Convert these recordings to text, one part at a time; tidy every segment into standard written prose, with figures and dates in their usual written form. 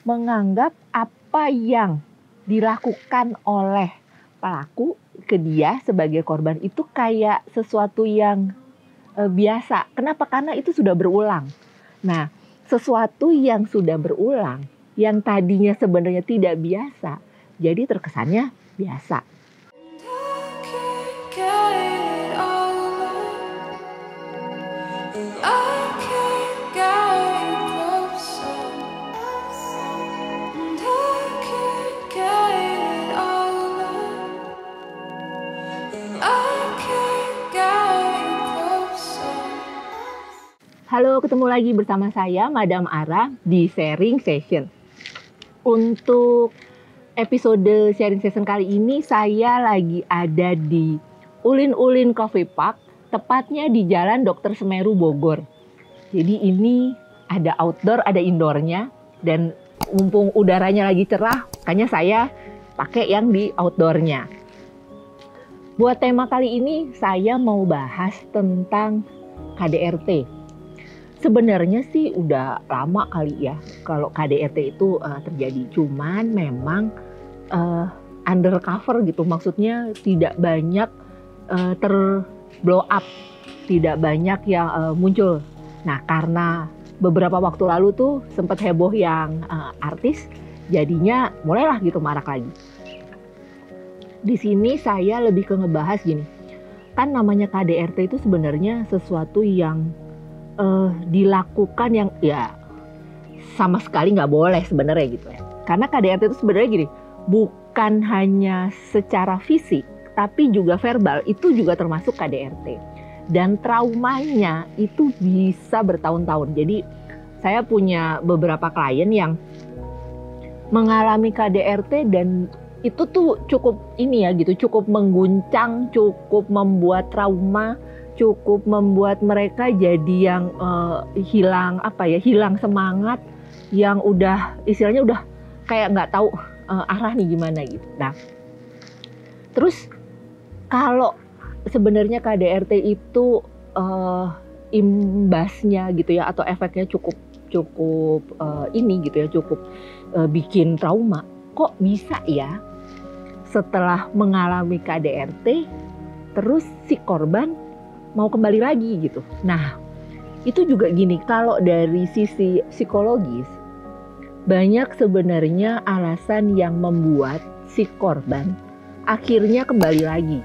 menganggap apa yang dilakukan oleh pelaku ke dia sebagai korban itu kayak sesuatu yang biasa. Kenapa? Karena itu sudah berulang. Nah, sesuatu yang sudah berulang, yang tadinya sebenarnya tidak biasa, jadi terkesannya biasa. Halo, ketemu lagi bersama saya, Madam Ara, di Sharing Session. Untuk episode Sharing Session kali ini, saya lagi ada di Ulin Ulin Coffee Park, tepatnya di Jalan Dr. Semeru, Bogor. Jadi ini ada outdoor, ada indoornya, dan mumpung udaranya lagi cerah, makanya saya pakai yang di outdoornya. Buat tema kali ini, saya mau bahas tentang KDRT. Sebenarnya sih udah lama kali ya kalau KDRT itu terjadi. Cuman memang undercover gitu. Maksudnya tidak banyak terblow up. Tidak banyak yang muncul. Nah, karena beberapa waktu lalu tuh sempat heboh yang artis. Jadinya mulailah gitu marak lagi. Di sini saya lebih ke ngebahas gini. Kan namanya KDRT itu sebenarnya sesuatu yang dilakukan yang ya sama sekali nggak boleh sebenarnya gitu ya. Karena KDRT itu sebenarnya gini, bukan hanya secara fisik, tapi juga verbal, itu juga termasuk KDRT. Dan traumanya itu bisa bertahun-tahun. Jadi saya punya beberapa klien yang mengalami KDRT dan itu tuh cukup ini ya gitu, cukup mengguncang, cukup membuat trauma, cukup membuat mereka jadi yang hilang semangat, yang udah istilahnya udah kayak nggak tahu arah nih gimana gitu. Nah, terus kalau sebenarnya KDRT itu imbasnya gitu ya atau efeknya cukup ini gitu ya, cukup bikin trauma. Kok bisa ya setelah mengalami KDRT terus si korban mau kembali lagi gitu. Nah, itu juga gini, kalau dari sisi psikologis, banyak sebenarnya alasan yang membuat si korban akhirnya kembali lagi.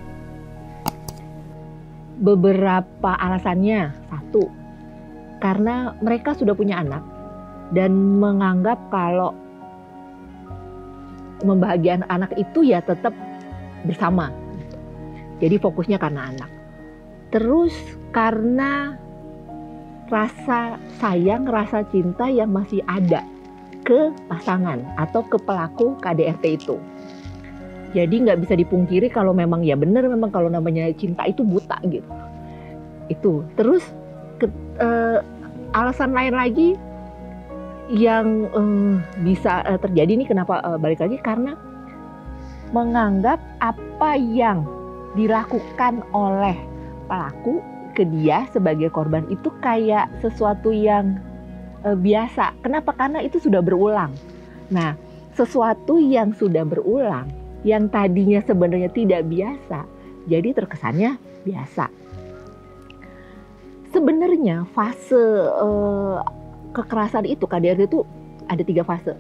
Beberapa alasannya, satu, karena mereka sudah punya anak dan menganggap kalau membahagiakan anak itu ya tetap bersama. Jadi fokusnya karena anak. Terus karena rasa sayang, rasa cinta yang masih ada ke pasangan atau ke pelaku KDRT itu. Jadi nggak bisa dipungkiri kalau memang ya benar, memang kalau namanya cinta itu buta gitu. Itu. Terus alasan lain lagi yang bisa terjadi nih, kenapa balik lagi, karena menganggap apa yang dilakukan oleh pelaku ke dia sebagai korban itu kayak sesuatu yang biasa. Kenapa? Karena itu sudah berulang. Nah, sesuatu yang sudah berulang, yang tadinya sebenarnya tidak biasa, jadi terkesannya biasa. Sebenarnya fase kekerasan itu, KDRT itu ada 3 fase.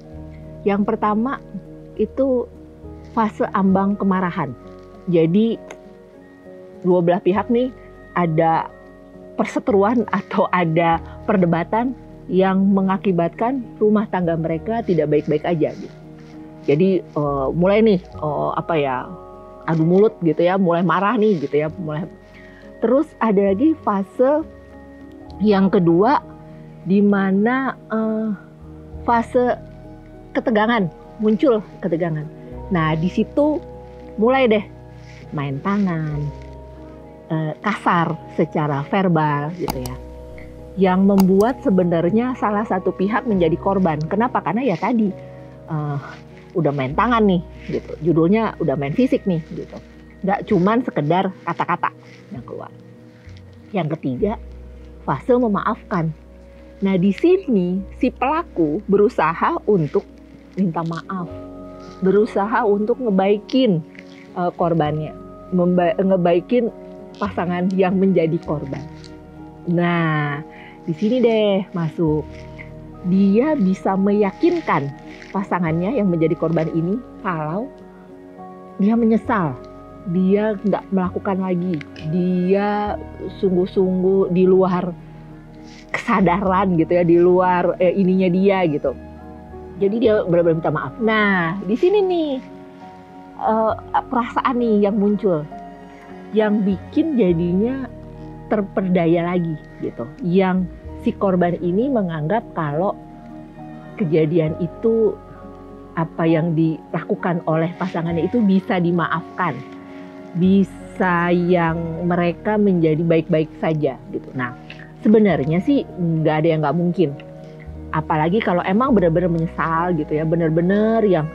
Yang pertama itu fase ambang kemarahan. Jadi dua belah pihak nih ada perseteruan atau ada perdebatan yang mengakibatkan rumah tangga mereka tidak baik-baik aja gitu. Jadi mulai nih adu mulut gitu ya, mulai marah nih gitu ya, mulai. Terus ada lagi fase yang kedua di mana fase ketegangan, muncul ketegangan. Nah, di situ mulai deh main tangan, kasar secara verbal gitu ya, yang membuat sebenarnya salah satu pihak menjadi korban. Kenapa? Karena ya tadi udah main tangan nih gitu, judulnya udah main fisik nih gitu, nggak cuman sekedar kata-kata yang keluar. Yang ketiga, fase memaafkan. Nah, di sini si pelaku berusaha untuk minta maaf, berusaha untuk ngebaikin korbannya, ngebaikin pasangan yang menjadi korban. Nah, di sini deh masuk. Dia bisa meyakinkan pasangannya yang menjadi korban ini kalau dia menyesal, dia nggak melakukan lagi, dia sungguh-sungguh di luar kesadaran gitu ya, di luar ininya dia gitu. Jadi dia benar-benar minta maaf. Nah, di sini nih perasaan nih yang muncul, yang bikin jadinya terperdaya lagi gitu. Yang si korban ini menganggap kalau kejadian itu, apa yang dilakukan oleh pasangannya itu bisa dimaafkan, bisa yang mereka menjadi baik-baik saja gitu. Nah, sebenarnya sih nggak ada yang nggak mungkin. Apalagi kalau emang benar-benar menyesal gitu ya, benar-benar yang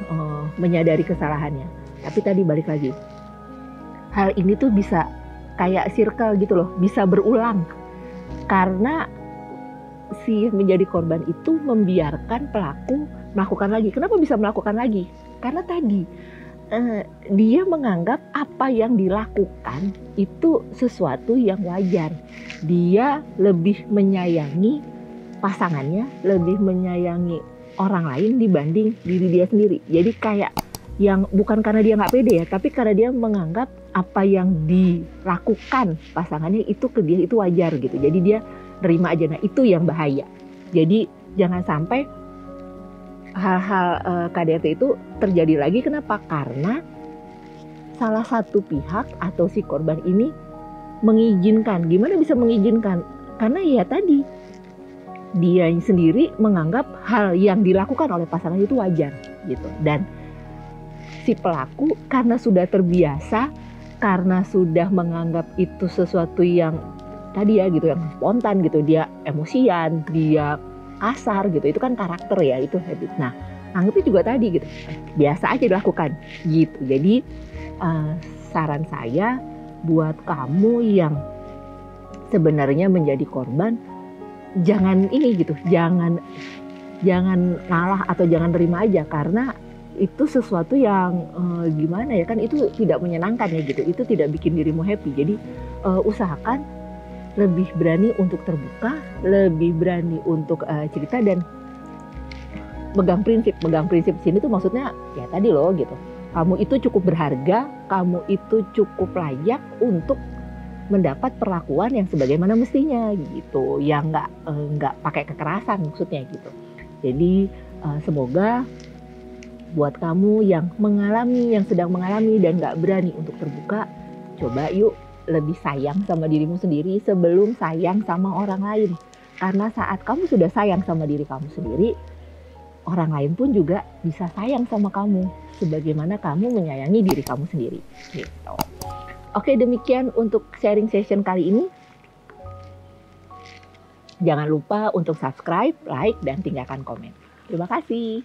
menyadari kesalahannya. Tapi tadi balik lagi, hal ini tuh bisa kayak circle gitu loh, bisa berulang. Karena si menjadi korban itu membiarkan pelaku melakukan lagi. Kenapa bisa melakukan lagi? Karena tadi dia menganggap apa yang dilakukan itu sesuatu yang wajar. Dia lebih menyayangi pasangannya, lebih menyayangi orang lain dibanding diri dia sendiri. Jadi kayak yang bukan karena dia nggak pede ya, tapi karena dia menganggap apa yang dilakukan pasangannya itu ke dia itu wajar gitu. Jadi dia terima aja. Nah, itu yang bahaya. Jadi jangan sampai hal-hal KDRT itu terjadi lagi. Kenapa? Karena salah satu pihak atau si korban ini mengizinkan. Gimana bisa mengizinkan? Karena ya tadi, dia sendiri menganggap hal yang dilakukan oleh pasangan itu wajar gitu. Dan si pelaku karena sudah terbiasa, karena sudah menganggap itu sesuatu yang tadi ya gitu, yang spontan gitu, dia emosian, dia kasar gitu, itu kan karakter ya, itu habit. Nah, anggapnya juga tadi gitu, biasa aja dilakukan gitu. Jadi saran saya buat kamu yang sebenarnya menjadi korban, jangan ini gitu, jangan ngalah atau jangan terima aja, karena itu sesuatu yang gimana ya, kan itu tidak menyenangkan ya gitu, itu tidak bikin dirimu happy. Jadi usahakan lebih berani untuk terbuka, lebih berani untuk cerita, dan pegang prinsip sini tuh maksudnya ya tadi loh gitu, kamu itu cukup berharga, kamu itu cukup layak untuk mendapat perlakuan yang sebagaimana mestinya gitu, yang nggak pakai kekerasan maksudnya gitu. Jadi semoga buat kamu yang sedang mengalami dan nggak berani untuk terbuka, coba yuk lebih sayang sama dirimu sendiri sebelum sayang sama orang lain. Karena saat kamu sudah sayang sama diri kamu sendiri, orang lain pun juga bisa sayang sama kamu sebagaimana kamu menyayangi diri kamu sendiri gitu. Oke, demikian untuk sharing session kali ini. Jangan lupa untuk subscribe, like, dan tinggalkan komen. Terima kasih.